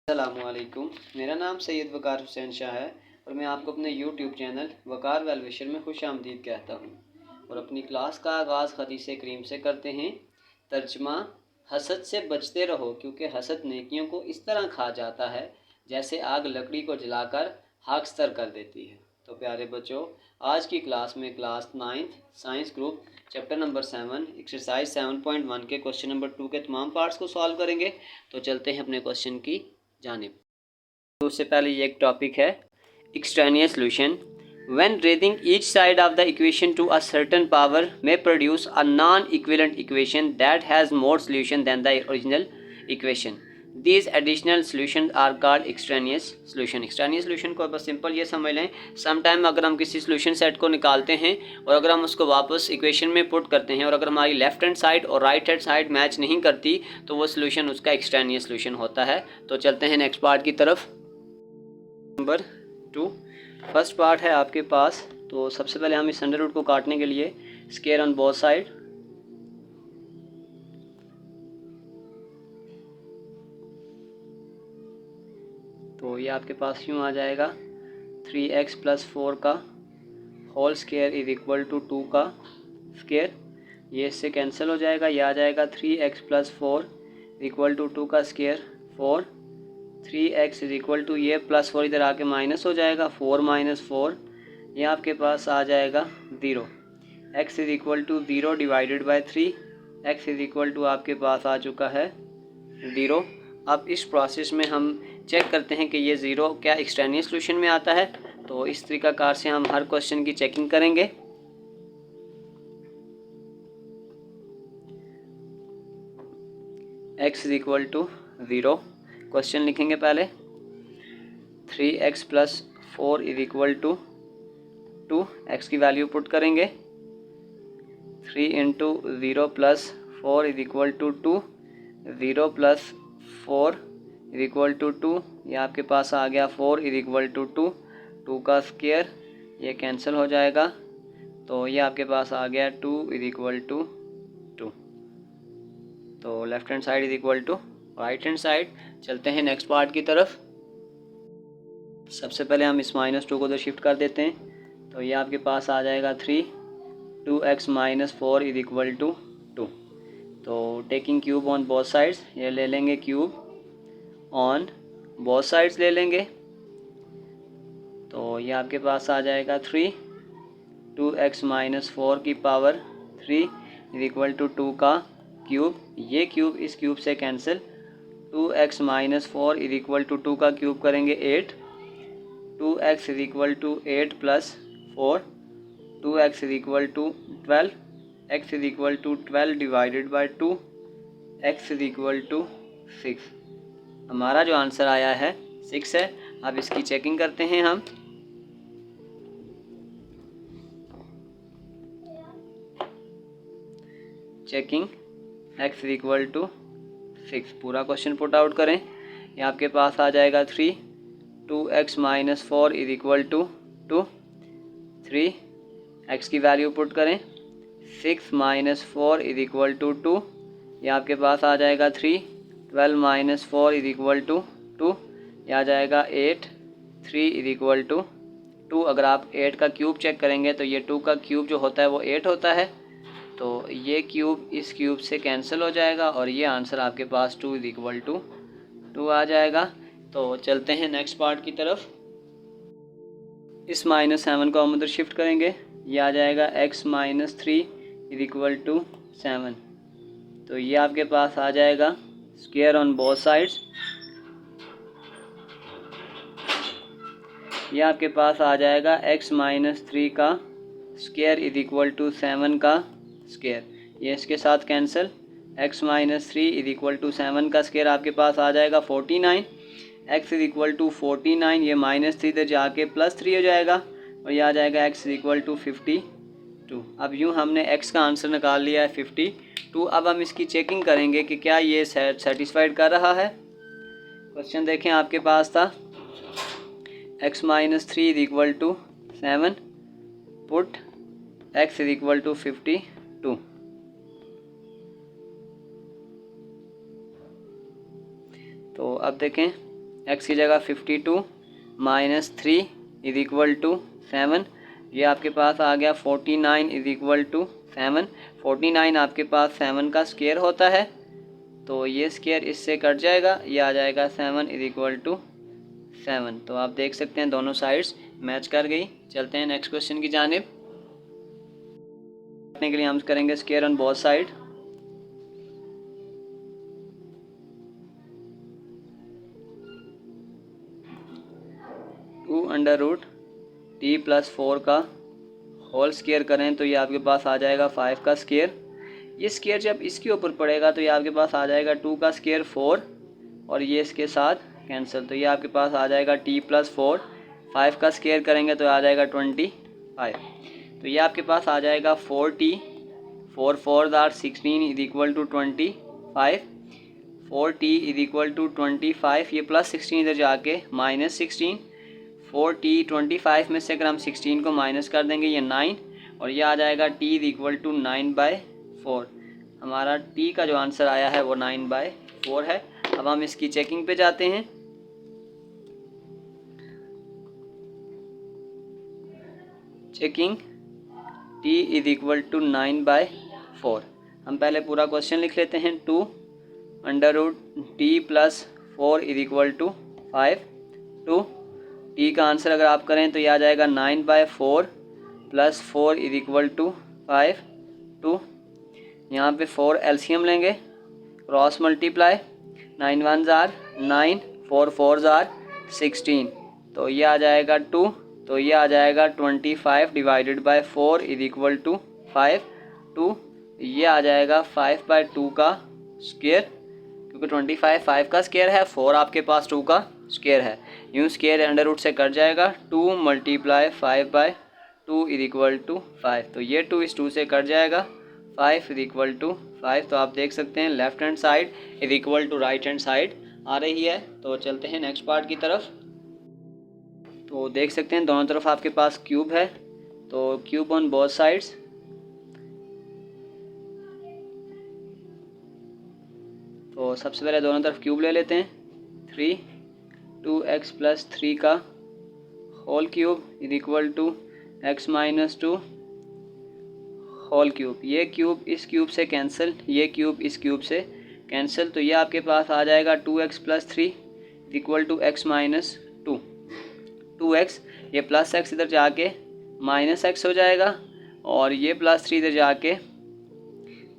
अस्सलामुअलैकुम। मेरा नाम सैयद वकार हुसैन शाह है और मैं आपको अपने यूट्यूब चैनल वकार वेलविशर में खुश आमदीद कहता हूँ। और अपनी क्लास का आगाज़ हदीस करीम से करते हैं। तर्जमा: हसद से बचते रहो क्योंकि हसद नेकियों को इस तरह खा जाता है जैसे आग लकड़ी को जलाकर खाकस्तर कर देती है। तो प्यारे बच्चों, आज की क्लास में class 9th science group chapter number 7 exercise 7.1 के क्वेश्चन नंबर 2 के तमाम पार्ट्स को सॉल्व करेंगे। तो चलते हैं अपने क्वेश्चन की जानिब। तो उससे पहले ये एक टॉपिक है extraneous solution. When raising each side of the equation to a certain power में produce a non equivalent equation that has more solution than the original equation. These additional solution are called extraneous solution. Extraneous solution को बस simple ये समझ लें, sometime अगर हम किसी solution set को निकालते हैं और अगर हम उसको वापस इक्वेशन में पुट करते हैं और अगर हमारी लेफ्ट हैंड साइड और राइट हैंड साइड मैच नहीं करती तो वो सॉल्यूशन उसका एक्सट्रेनियस सॉल्यूशन होता है। तो चलते हैं नेक्स्ट पार्ट की तरफ। नंबर 2 फर्स्ट पार्ट है आपके पास। तो सबसे पहले हम इस अंडर रूट को काटने के लिए स्क्वायर ऑन बोथ साइड, तो ये आपके पास यूँ आ जाएगा 3x + 4 का whole square is equal to 2 का स्क्वायर। ये इससे कैंसिल हो जाएगा, ये आ जाएगा 3x + 4 इक्वल टू 2 का square 4। 3x is equal to ये +4 इधर आके माइनस हो जाएगा, 4 - 4 ये आपके पास आ जाएगा 0। x is equal to 0 divided by 3, x is equal to आपके पास आ चुका है 0। अब इस प्रोसेस में हम चेक करते हैं कि ये 0 क्या एक्सट्रेनियस सॉल्यूशन में आता है। तो इस तरीक़ाकार से हम हर क्वेश्चन की चेकिंग करेंगे। x is equal to 0, question लिखेंगे पहले 3x + 4 is equal to 2, x की वैल्यू पुट करेंगे 3 × 0 + 4 is equal to 2, 0 + 4 is equal to 2, ये आपके पास आ गया 4 इज इक्वल टू 2, 2 का स्क्वायर ये कैंसिल हो जाएगा, तो ये आपके पास आ गया 2 इज इक्वल टू 2। तो left hand side is equal to right hand side. चलते हैं नेक्स्ट पार्ट की तरफ। सबसे पहले हम इस -2 को उधर शिफ्ट कर देते हैं, तो ये आपके पास आ जाएगा 3, 2x - 4 इज इक्वल टू 2। तो taking cube on both sides, ये ले लेंगे क्यूब ऑन बोथ साइड्स ले लेंगे, तो ये आपके पास आ जाएगा 3, 2x - 4 की पावर 3 इज इक्वल टू 2 का क्यूब, ये क्यूब इस क्यूब से cancel, 2x - 4 is equal to 2 का क्यूब करेंगे 8, 2x is equal to 8 + 4, 2x is equal to 12, x is equal to 12 divided by 2, x is equal to 6। हमारा जो answer आया है 6 है। अब इसकी चेकिंग करते हैं हम। Checking x is equal to 6, पूरा क्वेश्चन पुट आउट करें, ये आपके पास आ जाएगा 3, 2x - 4 is equal to 2, 3 x की वैल्यू पुट करें 6 - 4 इज इक्वल टू 2, ये आपके पास आ जाएगा 3, 12 - 4 इज इक्वल टू 2, ये आ जाएगा 8, 3 इज इक्वल टू 2। अगर आप 8 का क्यूब चेक करेंगे तो ये 2 का क्यूब जो होता है वो 8 होता है, तो ये क्यूब इस क्यूब से कैंसिल हो जाएगा और ये आंसर आपके पास 2 इज इक्वल टू 2 आ जाएगा। तो चलते हैं नेक्स्ट पार्ट की तरफ। इस -7 को हम उधर शिफ्ट करेंगे, ये आ जाएगा x - 3 इज इक्वल टू 7। तो ये आपके पास आ जाएगा स्क्वायर ऑन बोथ साइड्स, ये आपके पास आ जाएगा x - 3 का स्क्वायर इज इक्वल टू 7 का स्क्वायर, ये इसके साथ cancel, x - 3 is equal to 7 का स्क्वायर आपके पास आ जाएगा 49, x इज इक्वल टू 49, ये -3 इधर जाके +3 हो जाएगा और ये आ जाएगा x इज इक्वल टू 52। अब यूँ हमने x का आंसर निकाल लिया है 52। अब हम इसकी चेकिंग करेंगे कि क्या ये सेटिस्फाइड कर रहा है। क्वेश्चन देखें आपके पास था x - 3 is equal to 7, put x is equal to 52। तो अब देखें एक्स की जगह 52 माइनस 3 इज इक्वल टू 7। ये आपके पास आ गया 49 इज इक्वल टू 7। 49 आपके पास 7 का स्क्वायर होता है, तो ये स्क्वायर इससे कट जाएगा, ये आ जाएगा 7 इज इक्वल टू 7। तो आप देख सकते हैं दोनों साइड्स मैच कर गई। चलते हैं नेक्स्ट क्वेश्चन की जानिब। करने के लिए हम करेंगे square on both side. Two under root t plus 4 का होल स्क्वायर करें तो ये आपके पास आ जाएगा 5 का स्क्वायर। ये स्क्वायर जब इसके ऊपर पड़ेगा तो ये आपके पास आ जाएगा 2 का स्क्वायर 4, और ये इसके साथ कैंसिल, तो ये आपके पास आ जाएगा टी प्लस 4। 5 का स्क्वायर करेंगे तो आ जाएगा 25। तो ये आपके पास आ जाएगा 4t, 4 4 are 16 is equal to 25। 4t is equal to 25, ये प्लस 16 इधर जाके माइनस 16। 4t 25 में से अगर हम 16 को माइनस कर देंगे ये 9, और ये आ जाएगा t इज इक्वल टू 9/4। हमारा t का जो आंसर आया है वो 9/4 है। अब हम इसकी चेकिंग पे जाते हैं। Checking t is equal to 9/4। हम पहले पूरा क्वेश्चन लिख लेते हैं। 2 under root t plus 4 is equal to 5। 2 t का आंसर अगर आप करें तो ये आ जाएगा 9/4 प्लस 4 इज इक्वल टू 5। 2 यहाँ पे 4 एलसीएम लेंगे, क्रॉस मल्टीप्लाई, 9 1 आर 9, 4 4 आर 16, तो ये आ जाएगा 2। तो ये आ जाएगा 25 divided by 4 is equal to 5। 2 ये आ जाएगा 5/2 का स्क्वायर, क्योंकि 25 5 का स्क्वायर है, 4 आपके पास 2 का स्क्वायर है। यूँ स्क्वायर अंडर रूट से कट जाएगा। 2 × 5/2 इज इक्वल टू 5, तो ये 2 इस 2 से कट जाएगा। 5 इज इक्वल टू 5। तो आप देख सकते हैं left hand side is equal to right hand side आ रही है। तो चलते हैं नेक्स्ट पार्ट की तरफ। तो देख सकते हैं दोनों तरफ आपके पास क्यूब है, तो क्यूब ऑन बोथ साइड्स। तो सबसे पहले दोनों तरफ क्यूब ले लेते हैं। 3 2x प्लस 3 का whole cube is equal to x minus 2 whole cube. ये क्यूब इस क्यूब से कैंसिल, ये क्यूब इस क्यूब से कैंसिल, तो ये आपके पास आ जाएगा 2x plus 3 is equal to x minus 2। 2x ये प्लस x इधर जाके माइनस x हो जाएगा, और ये प्लस 3 इधर जाके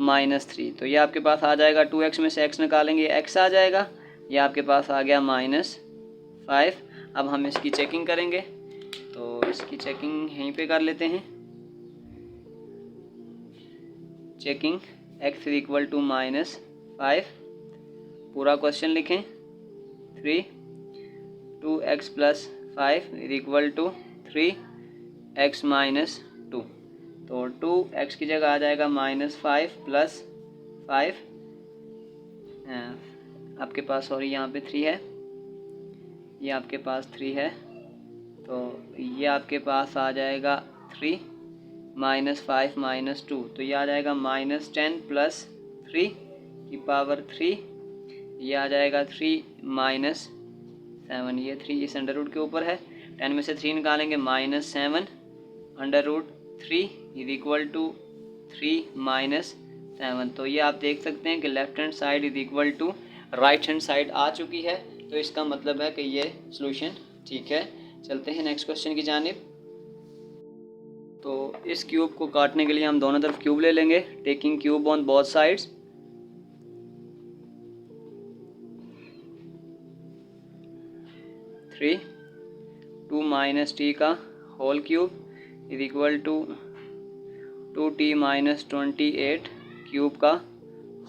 माइनस 3, तो ये आपके पास आ जाएगा 2x में से x निकालेंगे x आ जाएगा, ये आपके पास आ गया -5। अब हम इसकी चेकिंग करेंगे, तो इसकी चेकिंग यहीं पे कर लेते हैं। Checking x is equal to -5। पूरा क्वेश्चन लिखें। 3 2x plus 5 is equal to 3x minus 2, तो 2x की जगह आ जाएगा -5 प्लस 5, आपके पास सॉरी यहाँ पे 3 है, ये आपके पास 3 है, तो ये आपके पास आ जाएगा 3 -5 -2, तो ये आ जाएगा -10 प्लस 3 की पावर 3, ये आ जाएगा 3 -7, ये 3 इस अंडर रूट के ऊपर है, 10 में से 3 निकालेंगे -7 under root 3 is equal to 3 -7। तो ये आप देख सकते हैं कि left hand side is equal to right hand side आ चुकी है, तो इसका मतलब है कि ये सॉल्यूशन ठीक है। चलते हैं नेक्स्ट क्वेश्चन की जानिब। तो इस क्यूब को काटने के लिए हम दोनों तरफ क्यूब ले लेंगे, taking cube on both sides. Three 2 minus t का whole cube is equal to 2t minus 28 cube का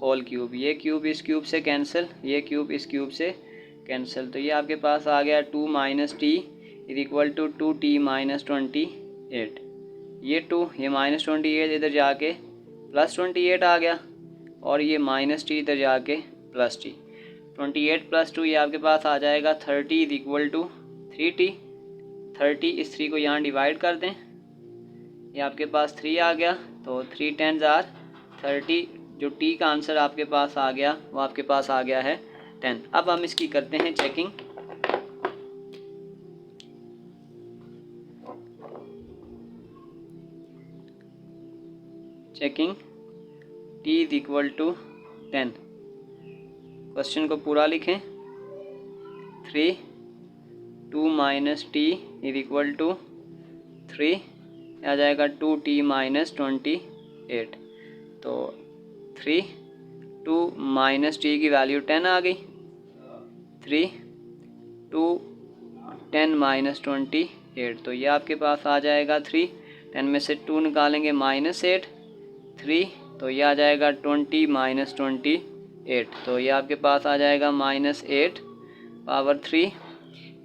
होल क्यूब। ये क्यूब इस क्यूब से कैंसिल, ये क्यूब इस क्यूब से कैंसिल, तो ये आपके पास आ गया 2 minus t is equal to 2t minus 28। ये 2 ये माइनस 28 इधर जाके प्लस 28 आ गया, और ये माइनस टी इधर जाके प्लस टी। 28 प्लस 2 ये आपके पास आ जाएगा 30 इज इक्वल टू 3t। 30 इस 3 को यहाँ डिवाइड कर दें, ये आपके पास 3 आ गया, तो 3 10 आर 30, जो t का आंसर आपके पास आ गया वो आपके पास आ गया है 10। अब हम इसकी करते हैं checking. Checking t is equal to 10। Question को पूरा लिखें। 3 2 minus t is equal to 3 आ जाएगा 2t माइनस 28। तो 3 2 माइनस टी की वैल्यू 10 आ गई। 3 2 10 माइनस 28, तो ये आपके पास आ जाएगा 3। 10 में से 2 निकालेंगे -8, 3 तो ये आ जाएगा 20 माइनस 28, तो ये आपके पास आ जाएगा -8 power 3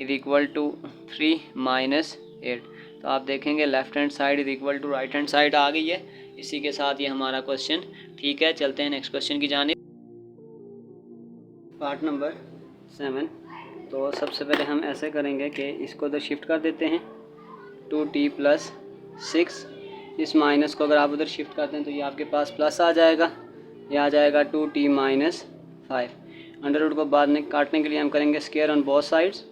is equal to 3 minus 8। तो आप देखेंगे left hand side is equal to right hand side आ गई है। इसी के साथ ये हमारा क्वेश्चन ठीक है। चलते हैं नेक्स्ट क्वेश्चन की जानिब। Part number 7। तो सबसे पहले हम ऐसे करेंगे कि इसको उधर शिफ्ट कर देते हैं 2t प्लस 6। इस माइनस को अगर आप उधर शिफ्ट करते हैं तो ये आपके पास प्लस आ जाएगा, ये आ जाएगा 2t माइनस 5। अंडर रूट को बाद में काटने के लिए हम करेंगे स्क्वायर ऑन बोथ साइड्स।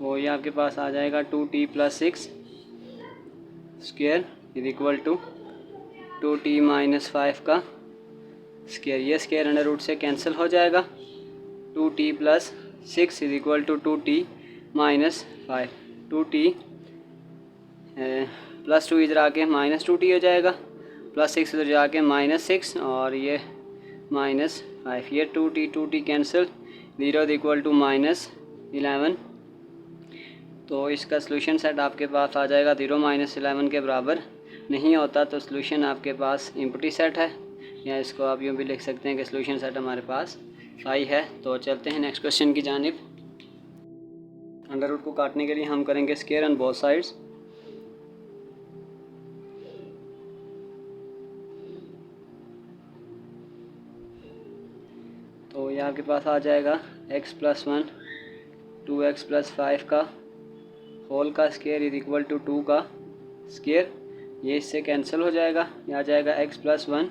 वो ये आपके पास आ जाएगा 2t plus 6 square is equal to 2t minus 5 का स्क्वायर। ये स्क्वायर अंडर रूट से कैंसिल हो जाएगा। 2t plus 6 is equal to 2t minus 5। 2t plus 2 इधर आके माइनस 2t हो जाएगा, प्लस 6 इधर जाके -6 और ये -5। ये 2t cancel, 0 is equal to -11। तो इसका सलूशन सेट आपके पास आ जाएगा 0 -11 के बराबर नहीं होता, तो सलूशन आपके पास एम्प्टी सेट है, या इसको आप यूँ भी लिख सकते हैं कि सलूशन सेट हमारे पास 5 है। तो चलते हैं नेक्स्ट क्वेश्चन की जानिब। अंडर रूट को काटने के लिए हम करेंगे स्क्वायर ऑन बोथ साइड्स। तो ये आपके पास आ जाएगा x प्लस 1 2x प्लस 5 का होल का स्क्वायर इज इक्वल टू 2 का स्क्वायर। ये इससे कैंसिल हो जाएगा, ये आ जाएगा x प्लस 1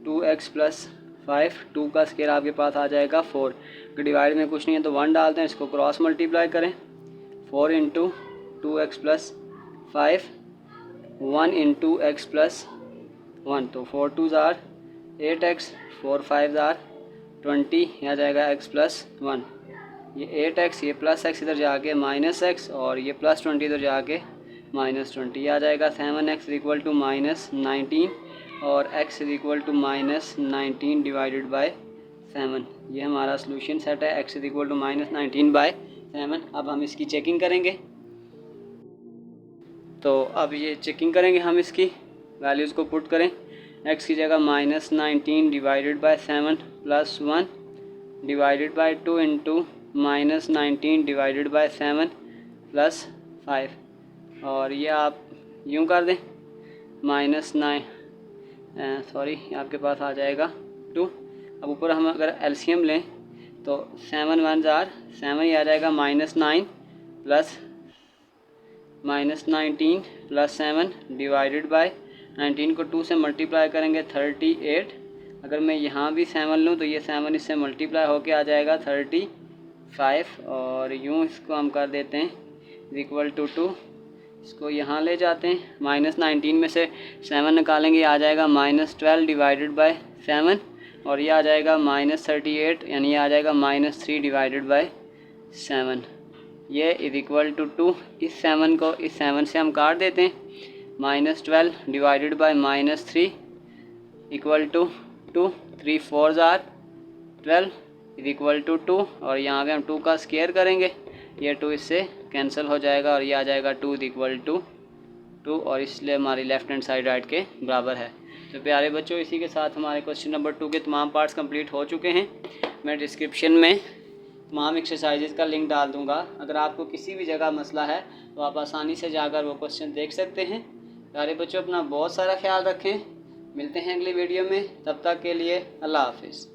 2x प्लस 5, 2 का स्क्वायर आपके पास आ जाएगा 4। डिवाइड में कुछ नहीं है तो 1 डालते हैं, इसको क्रॉस मल्टीप्लाई करें। 4 into 2x plus 5 1 into x plus 1, तो 4 2 ज़ार 8x 4 5 ज़ार 20, यहाँ जाएगा x प्लस 1। ये 8x ये प्लस x इधर जाके -x और ये प्लस 20 इधर जाके -20, आ जाएगा 7x इक्वल टू -19 और x is equal to -19 divided by 7। ये हमारा सॉल्यूशन सेट है, x is equal to -19 by 7। अब हम इसकी चेकिंग करेंगे। तो अब ये चेकिंग करेंगे हम, इसकी वैल्यूज़ को पुट करें। x की जगह -19 divided by 7 plus 1 divided by 2 into -19 divided by 7 plus 5, और ये आप यूँ कर दें सॉरी आपके पास आ जाएगा 2। अब ऊपर हम अगर एलसीएम लें तो 7 1 ज़ार 7, ये आ जाएगा -9 प्लस -19 प्लस 7 डिवाइडेड बाय 19 को 2 से मल्टीप्लाई करेंगे 38। अगर मैं यहाँ भी 7 लूँ तो ये 7 इससे मल्टीप्लाई होके आ जाएगा 35, और यूँ इसको हम कर देते हैं इज इक्वल टू 2। इसको यहाँ ले जाते हैं, -19 में से 7 निकालेंगे, आ जाएगा -12 डिवाइडेड बाय 7, और ये आ जाएगा -38, यानी ये आ जाएगा -3 डिवाइडेड बाय 7। ये इज इक्वल टू 2। इस 7 को इस 7 से हम काट देते हैं, -12 डिवाइडेड बाय -3 इक्वल टू 2, 3 4 ज़ार 12 इज इक्वल टू 2, और यहाँ पे हम 2 का स्क्वायर करेंगे, ये 2 इससे कैंसिल हो जाएगा और ये आ जाएगा 2 इज इक्वल टू 2, और इसलिए हमारी लेफ़्ट हैंड साइड राइट के बराबर है। तो प्यारे बच्चों, इसी के साथ हमारे क्वेश्चन नंबर 2 के तमाम पार्ट्स कंप्लीट हो चुके हैं। मैं डिस्क्रिप्शन में तमाम एक्सरसाइजेज़ का लिंक डाल दूँगा। अगर आपको किसी भी जगह मसला है तो आप आसानी से जाकर वो क्वेश्चन देख सकते हैं। प्यारे बच्चों, अपना बहुत सारा ख्याल रखें। मिलते हैं अगली वीडियो में, तब तक के लिए अल्लाह हाफिज़।